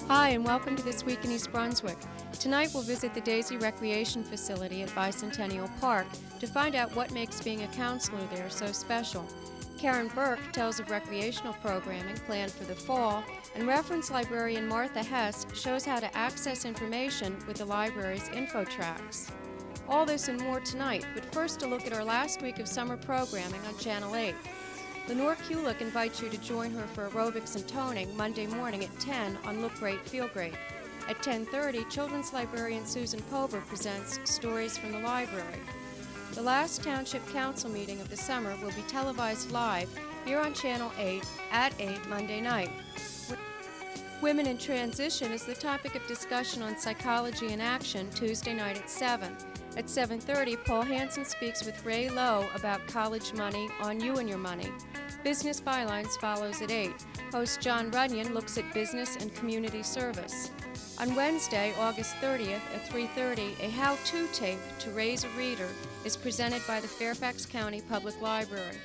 Hi, and welcome to This Week in East Brunswick. Tonight we'll visit the Daisy Recreation Facility at Bicentennial Park to find out what makes being a counselor there so special. Karen Burke tells of recreational programming planned for the fall, and reference librarian Martha Hess shows how to access information with the library's Infotracs. All this and more tonight, but first a look at our last week of summer programming on Channel 8. Lenore Kulick invites you to join her for aerobics and toning Monday morning at 10 on Look Great, Feel Great. At 10:30, children's librarian Susan Pober presents Stories from the Library. The last Township Council meeting of the summer will be televised live here on Channel 8 at 8 Monday night. Women in Transition is the topic of discussion on Psychology in Action Tuesday night at 7. At 7:30, Paul Hansen speaks with Ray Lowe about college money on You and Your Money. Business Bylines follows at 8. Host John Runyon looks at business and community service. On Wednesday, August 30th at 3:30, a how-to tape to raise a reader is presented by the Fairfax County Public Library.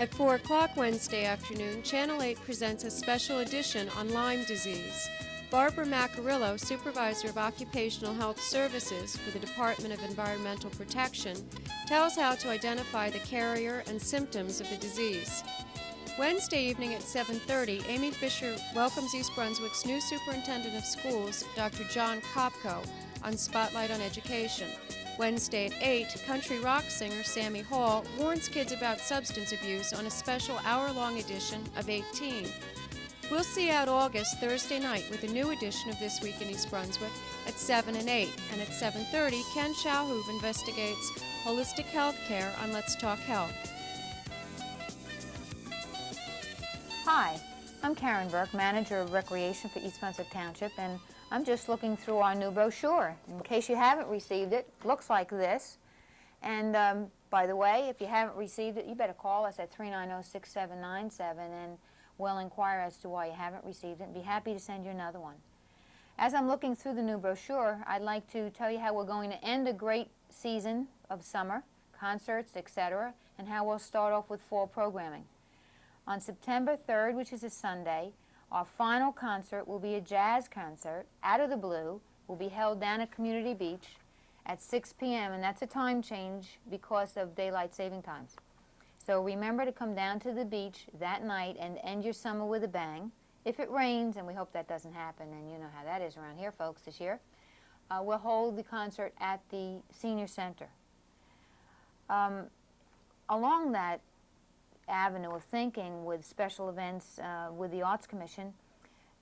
At 4 o'clock Wednesday afternoon, Channel 8 presents a special edition on Lyme disease. Barbara Macarillo, Supervisor of Occupational Health Services for the Department of Environmental Protection, tells how to identify the carrier and symptoms of the disease. Wednesday evening at 7:30, Amy Fisher welcomes East Brunswick's new Superintendent of Schools, Dr. John Kopko, on Spotlight on Education. Wednesday at 8, country rock singer Sammy Hall warns kids about substance abuse on a special hour-long edition of 18. We'll see out August Thursday night with a new edition of This Week in East Brunswick at 7 and 8. And at 7:30, Ken Shalhoub investigates holistic health care on Let's Talk Health. Hi, I'm Karen Burke, Manager of Recreation for East Brunswick Township, and I'm just looking through our new brochure. In case you haven't received it, it looks like this. And by the way, if you haven't received it, you better call us at 390-6797 and we'll inquire as to why you haven't received it and be happy to send you another one. As I'm looking through the new brochure, I'd like to tell you how we're going to end a great season of summer, concerts, etc., and how we'll start off with fall programming. On September 3rd, which is a Sunday, our final concert will be a jazz concert, Out of the Blue, will be held down at Community Beach at 6 p.m., and that's a time change because of daylight saving times. So remember to come down to the beach that night and end your summer with a bang. If it rains, and we hope that doesn't happen, and you know how that is around here, folks, this year, we'll hold the concert at the Senior Center. Along that avenue of thinking with special events with the Arts Commission,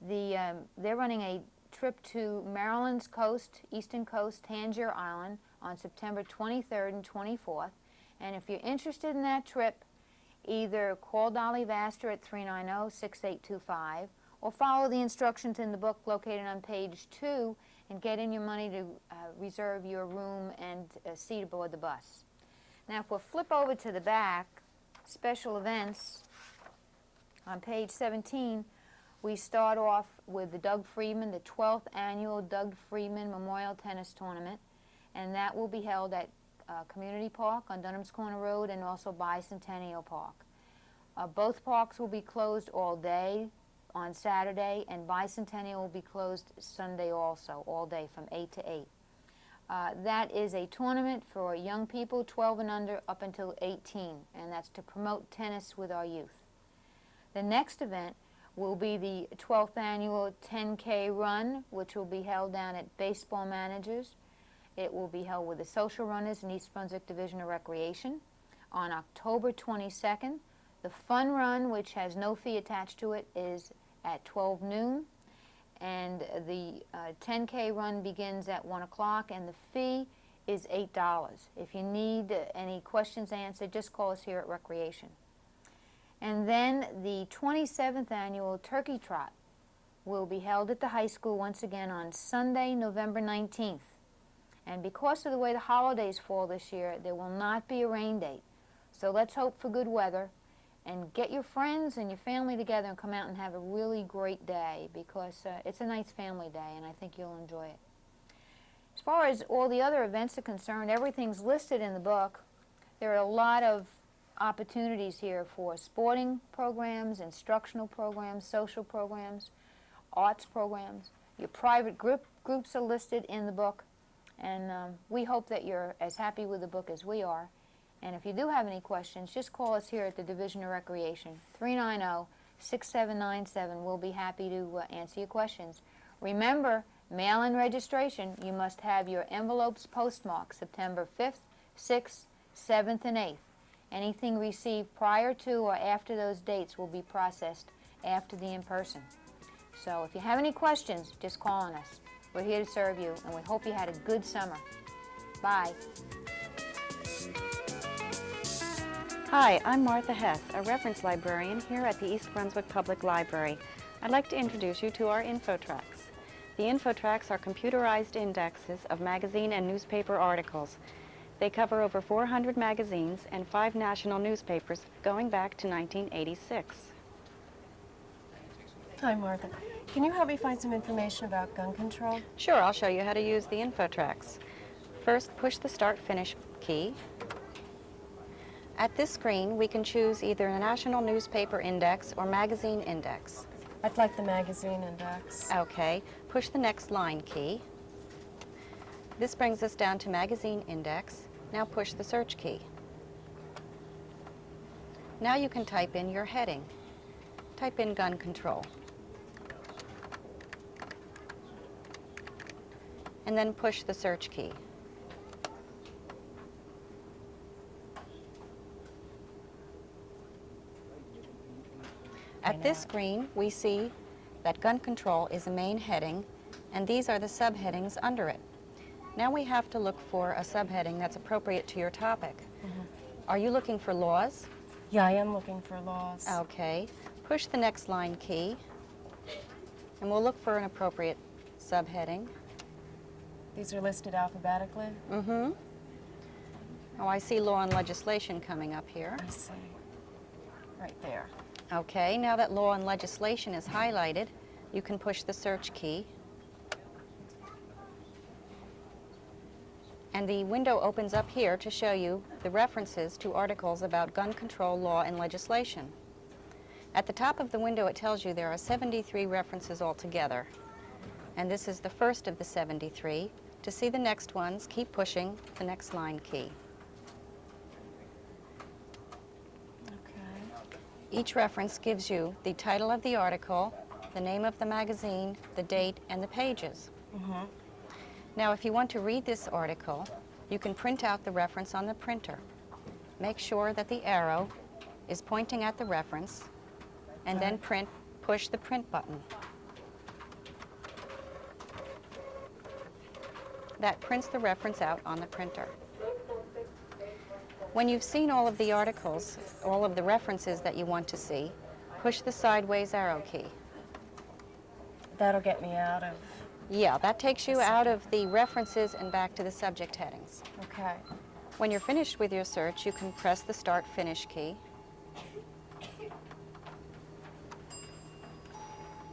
they're running a trip to Maryland's coast, Eastern Coast, Tangier Island on September 23rd and 24th. And if you're interested in that trip, either call Dolly Vaster at 390-6825 or follow the instructions in the book located on page 2 and get in your money to reserve your room and seat aboard the bus. Now, if we'll flip over to the back, special events, on page 17, we start off with the Doug Freeman, the 12th annual Doug Freeman Memorial Tennis Tournament, and that will be held at Community Park on Dunham's Corner Road and also Bicentennial Park. Both parks will be closed all day on Saturday, and Bicentennial will be closed Sunday also, all day from 8 to 8. That is a tournament for young people, 12 and under, up until 18, and that's to promote tennis with our youth. The next event will be the 12th annual 10K run, which will be held down at Baseball Managers. It will be held with the Social Runners in East Brunswick Division of Recreation on October 22nd. The Fun Run, which has no fee attached to it, is at 12 noon. And the 10K run begins at 1 o'clock, and the fee is $8. If you need any questions answered, just call us here at Recreation. And then the 27th annual Turkey Trot will be held at the high school once again on Sunday, November 19th. And because of the way the holidays fall this year, there will not be a rain date. So let's hope for good weather and get your friends and your family together and come out and have a really great day, because it's a nice family day and I think you'll enjoy it. As far as all the other events are concerned, everything's listed in the book. There are a lot of opportunities here for sporting programs, instructional programs, social programs. arts programs. Your private groups are listed in the book, and we hope that you're as happy with the book as we are. And if you do have any questions, just call us here at the Division of Recreation, 390-6797. We'll be happy to answer your questions. Remember, mail-in registration, you must have your envelopes postmarked September 5th, 6th, 7th, and 8th. Anything received prior to or after those dates will be processed after the in-person. So if you have any questions, just call on us. We're here to serve you, and we hope you had a good summer. Bye. Hi, I'm Martha Hess, a reference librarian here at the East Brunswick Public Library. I'd like to introduce you to our Infotracs. The Infotracs are computerized indexes of magazine and newspaper articles. They cover over 400 magazines and 5 national newspapers going back to 1986. Hi, Martha. Can you help me find some information about gun control? Sure, I'll show you how to use the Infotracs. First, push the Start/Finish key. At this screen, we can choose either a national newspaper index or magazine index. I'd like the magazine index. Okay, push the next line key. This brings us down to magazine index. Now push the search key. Now you can type in your heading. Type in gun control. And then push the search key. At this screen, we see that gun control is a main heading, and these are the subheadings under it. Now we have to look for a subheading that's appropriate to your topic. Are you looking for laws? Yeah, I am looking for laws. Okay. Push the next line key, and we'll look for an appropriate subheading. These are listed alphabetically? Mm-hmm. Oh, I see law and legislation coming up here. I see. Right there. Okay, now that law and legislation is highlighted, you can push the search key. And the window opens up here to show you the references to articles about gun control law and legislation. At the top of the window, it tells you there are 73 references altogether. And this is the first of the 73. To see the next ones, keep pushing the next line key. Each reference gives you the title of the article, the name of the magazine, the date, and the pages. Now, if you want to read this article, you can print out the reference on the printer. Make sure that the arrow is pointing at the reference, and then push the print button. That prints the reference out on the printer. When you've seen all of the articles, all of the references that you want to see, push the sideways arrow key. That'll get me out of... Yeah, that takes you out of the references and back to the subject headings. Okay. When you're finished with your search, you can press the Start/Finish key.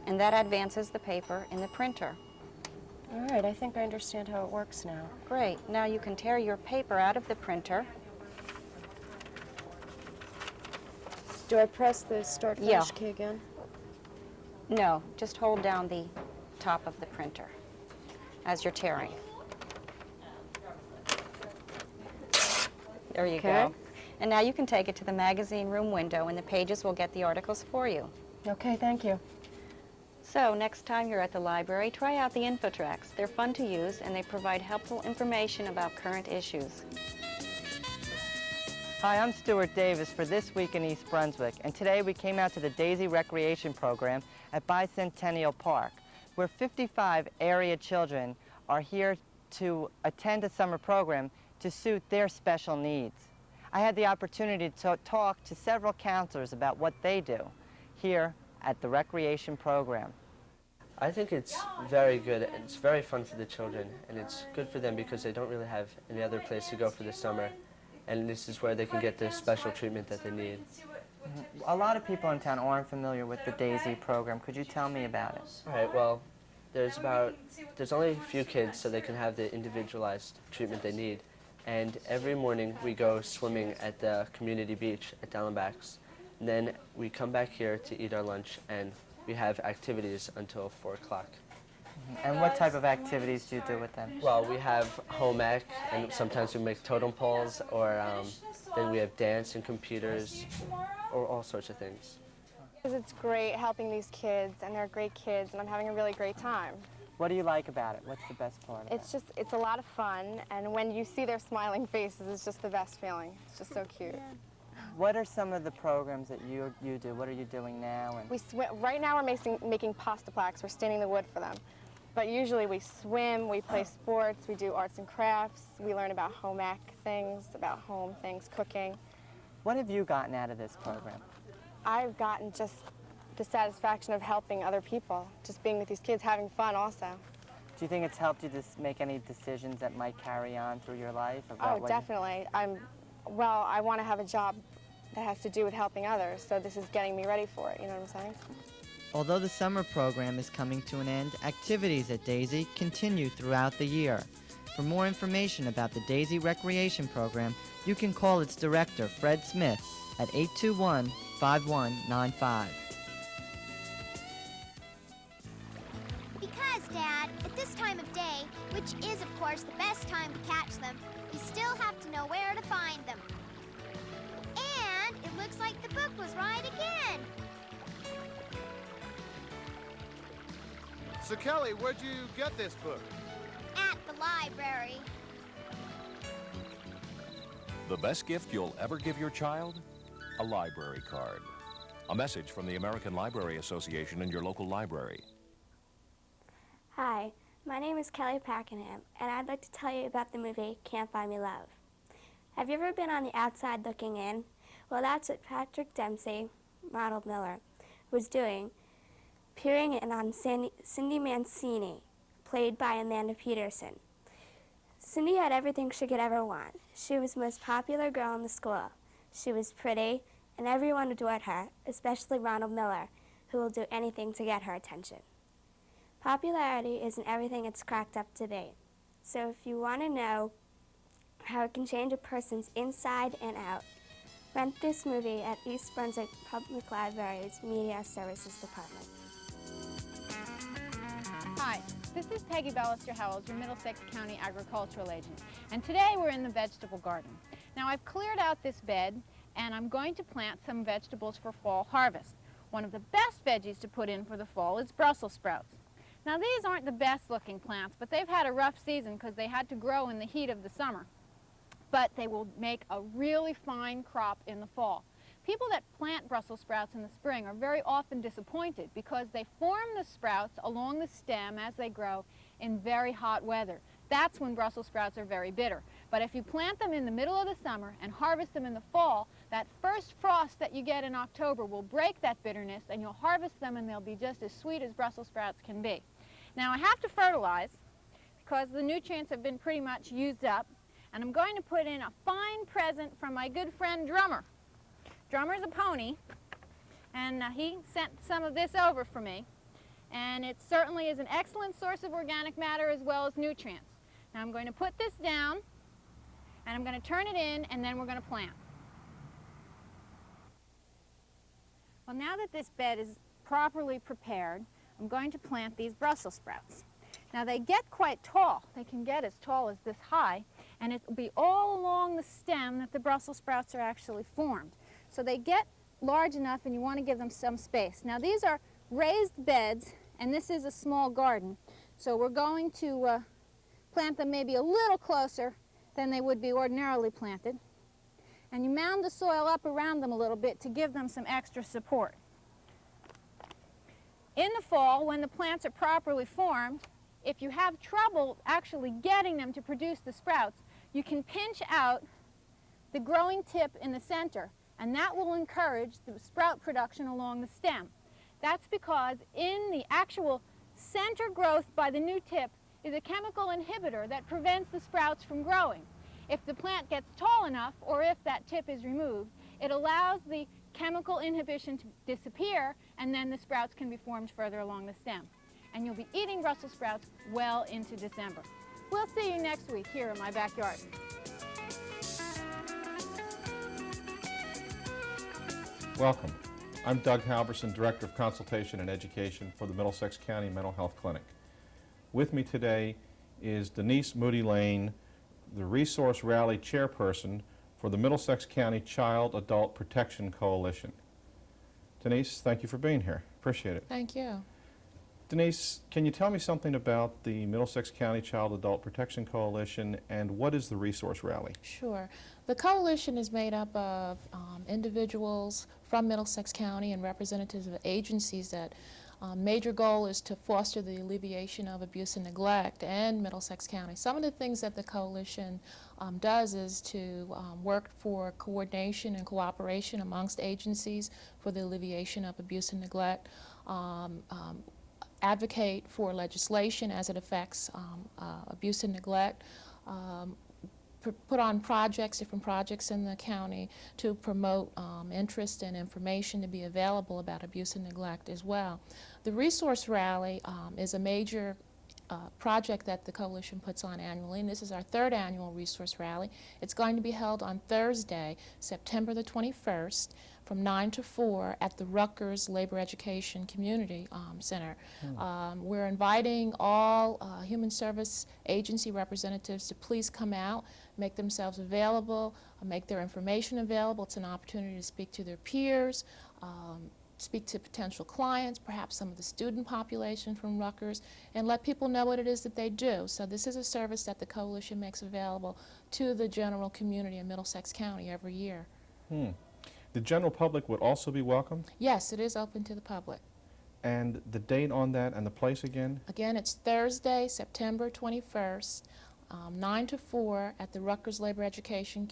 And that advances the paper in the printer. All right, I think I understand how it works now. Great. Now you can tear your paper out of the printer. Do I press the Start/Finish key again? No, just hold down the top of the printer as you're tearing. There you go. And now you can take it to the magazine room window and the pages will get the articles for you. Okay, thank you. So next time you're at the library, try out the Infotracs. They're fun to use and they provide helpful information about current issues. Hi, I'm Stuart Davis for This Week in East Brunswick, and today we came out to the Daisy Recreation Program at Bicentennial Park, where 55 area children are here to attend a summer program to suit their special needs. I had the opportunity to talk to several counselors about what they do here at the recreation program. I think it's very good. It's very fun for the children, and it's good for them because they don't really have any other place to go for the summer. And this is where they can get the special treatment that they need. A lot of people in town aren't familiar with the Daisy program. Could you tell me about it? All right, well, there's only a few kids, so they can have the individualized treatment they need. And every morning we go swimming at the community beach at Dallenbach's. And then we come back here to eat our lunch and we have activities until 4 o'clock. And what type of activities do you do with them? Well, we have home ec, and sometimes we make totem poles, or then we have dance and computers, or all sorts of things. It's great helping these kids, and they're great kids, and I'm having a really great time. What do you like about it? What's the best part of it? It's a lot of fun, and when you see their smiling faces, it's just the best feeling. It's just so cute. What are some of the programs that you do? What are you doing now? And Right now we're making pasta plaques. We're staining the wood for them. But usually we swim, we play sports, we do arts and crafts, we learn about home ec things, about home things, cooking. What have you gotten out of this program? I've gotten just the satisfaction of helping other people, just being with these kids, having fun also. Do you think it's helped you to make any decisions that might carry on through your life? Oh, definitely. I want to have a job that has to do with helping others, so this is getting me ready for it, you know what I'm saying? Although the summer program is coming to an end, activities at Daisy continue throughout the year. For more information about the Daisy Recreation Program, you can call its director, Fred Smith, at 821-5195. Because, Dad, at this time of day, which is, of course, the best time to catch them, we still have to know where to find them. And it looks like the book was right again. So, Kelly, where'd you get this book? At the library. The best gift you'll ever give your child? A library card. A message from the American Library Association and your local library. Hi, my name is Kelly Packenham, and I'd like to tell you about the movie Can't Buy Me Love. Have you ever been on the outside looking in? Well, that's what Patrick Dempsey, Ronald Miller, was doing, peering in on Cindy Mancini, played by Amanda Peterson. Cindy had everything she could ever want. She was the most popular girl in the school. She was pretty, and everyone adored her, especially Ronald Miller, who will do anything to get her attention. Popularity isn't everything it's cracked up to be. So if you want to know how it can change a person's inside and out, rent this movie at East Brunswick Public Library's Media Services Department. Hi, this is Peggy Ballister-Howells, your Middlesex County Agricultural Agent, and today we're in the vegetable garden. Now I've cleared out this bed and I'm going to plant some vegetables for fall harvest. One of the best veggies to put in for the fall is Brussels sprouts. Now these aren't the best looking plants, but they've had a rough season because they had to grow in the heat of the summer. But they will make a really fine crop in the fall. People that plant Brussels sprouts in the spring are very often disappointed because they form the sprouts along the stem as they grow in very hot weather. That's when Brussels sprouts are very bitter. But if you plant them in the middle of the summer and harvest them in the fall, that first frost that you get in October will break that bitterness and you'll harvest them and they'll be just as sweet as Brussels sprouts can be. Now I have to fertilize because the nutrients have been pretty much used up, and I'm going to put in a fine present from my good friend Drummer. Drummer's a pony, and he sent some of this over for me, and it certainly is an excellent source of organic matter as well as nutrients. Now I'm going to put this down, and I'm going to turn it in, and then we're going to plant. Well, now that this bed is properly prepared, I'm going to plant these Brussels sprouts. Now they get quite tall. They can get as tall as this high, and it will be all along the stem that the Brussels sprouts are actually formed. So they get large enough and you want to give them some space. Now these are raised beds and this is a small garden. So we're going to plant them maybe a little closer than they would be ordinarily planted. And you mound the soil up around them a little bit to give them some extra support. In the fall, when the plants are properly formed, if you have trouble actually getting them to produce the sprouts, you can pinch out the growing tip in the center, and that will encourage the sprout production along the stem. That's because in the actual center growth by the new tip is a chemical inhibitor that prevents the sprouts from growing. If the plant gets tall enough, or if that tip is removed, it allows the chemical inhibition to disappear, and then the sprouts can be formed further along the stem. And you'll be eating Brussels sprouts well into December. We'll see you next week here in my backyard. Welcome I'm Doug Halvorsen, Director of Consultation and Education for the Middlesex County Mental Health Clinic. With me today is Denise Moody Lane, the Resource Rally Chairperson for the Middlesex County Child Adult Protection Coalition. Denise, thank you for being here. Appreciate it. Thank you. Denise, can you tell me something about the Middlesex County Child Adult Protection Coalition and what is the Resource Rally? Sure. The coalition is made up of individuals from Middlesex County and representatives of agencies that major goal is to foster the alleviation of abuse and neglect in Middlesex County. Some of the things that the coalition does is to work for coordination and cooperation amongst agencies for the alleviation of abuse and neglect, advocate for legislation as it affects abuse and neglect, put on projects, different projects in the county to promote interest and information to be available about abuse and neglect as well. The Resource Rally is a major project that the coalition puts on annually, and this is our third annual Resource Rally. It's going to be held on Thursday, September the 21st, from 9 to 4 at the Rutgers Labor Education Community Center. We're inviting all human service agency representatives to please come out, make themselves available, make their information available. It's an opportunity to speak to their peers, speak to potential clients, perhaps some of the student population from Rutgers, and let people know what it is that they do. So this is a service that the coalition makes available to the general community in Middlesex County every year. The general public would also be welcome? Yes, it is open to the public. And the date on that and the place again? Again, it's Thursday, September 21st, 9 to 4 at the Rutgers Labor Education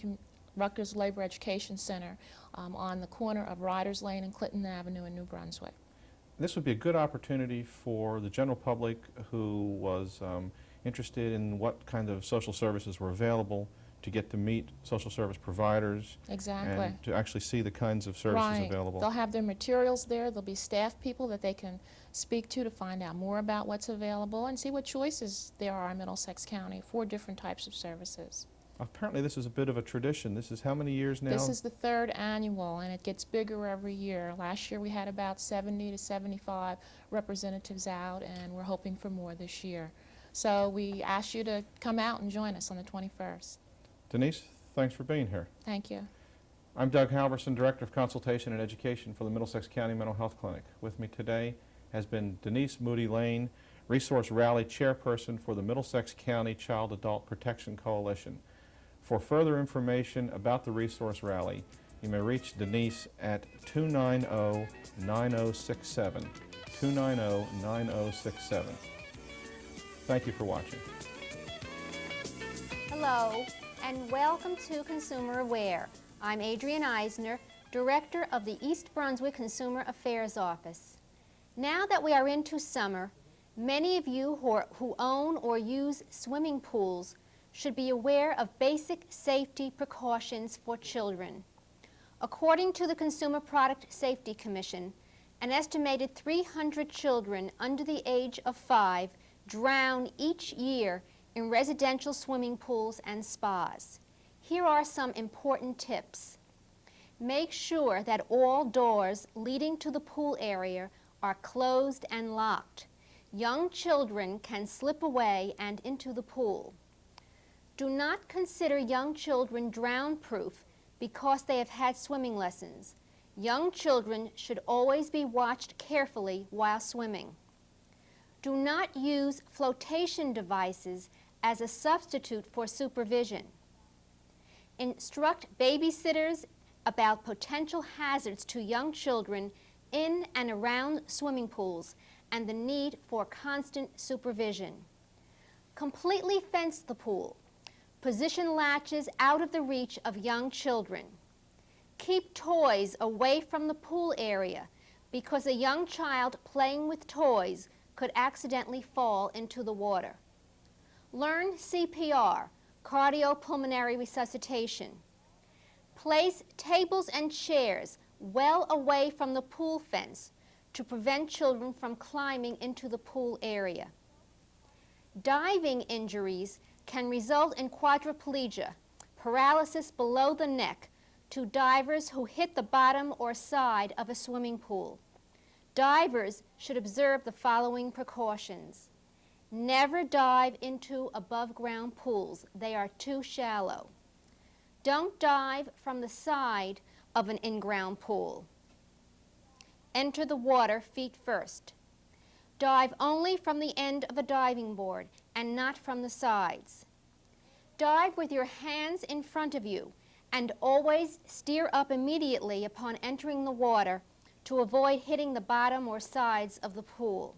Center on the corner of Riders Lane and Clinton Avenue in New Brunswick. This would be a good opportunity for the general public who was interested in what kind of social services were available to get to meet social service providers. Exactly. And to actually see the kinds of services available. They'll have their materials there. There'll be staff people that they can speak to find out more about what's available and see what choices there are in Middlesex County for different types of services. Apparently this is a bit of a tradition. This is how many years now? This is the third annual, and it gets bigger every year. Last year we had about 70 to 75 representatives out, and we're hoping for more this year. So we ask you to come out and join us on the 21st. Denise, thanks for being here. Thank you. I'm Doug Halvorsen, Director of Consultation and Education for the Middlesex County Mental Health Clinic. With me today has been Denise Moody Lane, Resource Rally Chairperson for the Middlesex County Child Adult Protection Coalition. For further information about the Resource Rally, you may reach Denise at 290-9067, 290-9067. Thank you for watching. Hello, and welcome to Consumer Aware. I'm Adrienne Eisner, Director of the East Brunswick Consumer Affairs Office. Now that we are into summer, many of you who own or use swimming pools should be aware of basic safety precautions for children. According to the Consumer Product Safety Commission, an estimated 300 children under the age of 5 drown each year in residential swimming pools and spas. Here are some important tips. Make sure that all doors leading to the pool area are closed and locked. Young children can slip away and into the pool. Do not consider young children drown-proof because they have had swimming lessons. Young children should always be watched carefully while swimming. Do not use flotation devices as a substitute for supervision. Instruct babysitters about potential hazards to young children in and around swimming pools and the need for constant supervision. Completely fence the pool. Position latches out of the reach of young children. Keep toys away from the pool area because a young child playing with toys could accidentally fall into the water. Learn CPR, cardiopulmonary resuscitation. Place tables and chairs well away from the pool fence to prevent children from climbing into the pool area. Diving injuries can result in quadriplegia, paralysis below the neck, to divers who hit the bottom or side of a swimming pool. Divers should observe the following precautions. Never dive into above-ground pools. They are too shallow. Don't dive from the side of an in-ground pool. Enter the water feet first. Dive only from the end of a diving board and not from the sides. Dive with your hands in front of you and always steer up immediately upon entering the water to avoid hitting the bottom or sides of the pool.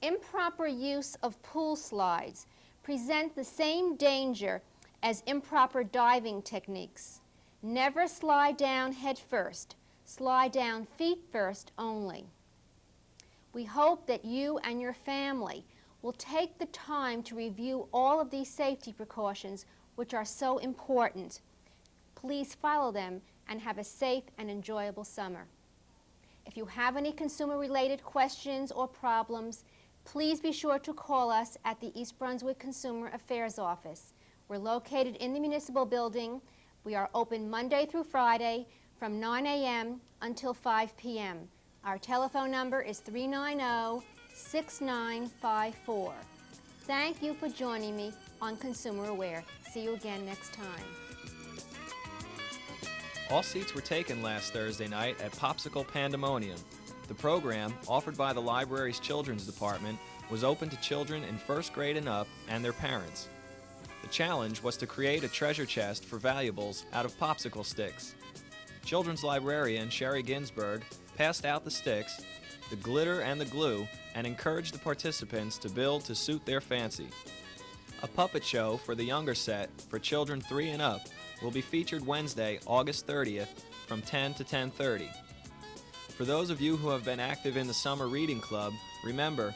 Improper use of pool slides present the same danger as improper diving techniques. Never slide down head first. Slide down feet first only. We hope that you and your family will take the time to review all of these safety precautions, which are so important. Please follow them and have a safe and enjoyable summer. If you have any consumer-related questions or problems, please be sure to call us at the East Brunswick Consumer Affairs Office. We're located in the municipal building. We are open Monday through Friday from 9 a.m. until 5 p.m. Our telephone number is 390-6954. Thank you for joining me on Consumer Aware. See you again next time. All seats were taken last Thursday night at Popsicle Pandemonium. The program, offered by the library's children's department, was open to children in first grade and up and their parents. The challenge was to create a treasure chest for valuables out of popsicle sticks. Children's librarian Sherry Ginsberg passed out the sticks, the glitter and the glue, and encouraged the participants to build to suit their fancy. A puppet show for the younger set, for children 3 and up, will be featured Wednesday, August 30th from 10 to 10:30. For those of you who have been active in the Summer Reading Club, remember,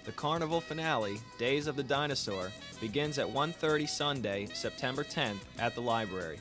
the carnival finale, Days of the Dinosaur, begins at 1:30 Sunday, September 10th at the library.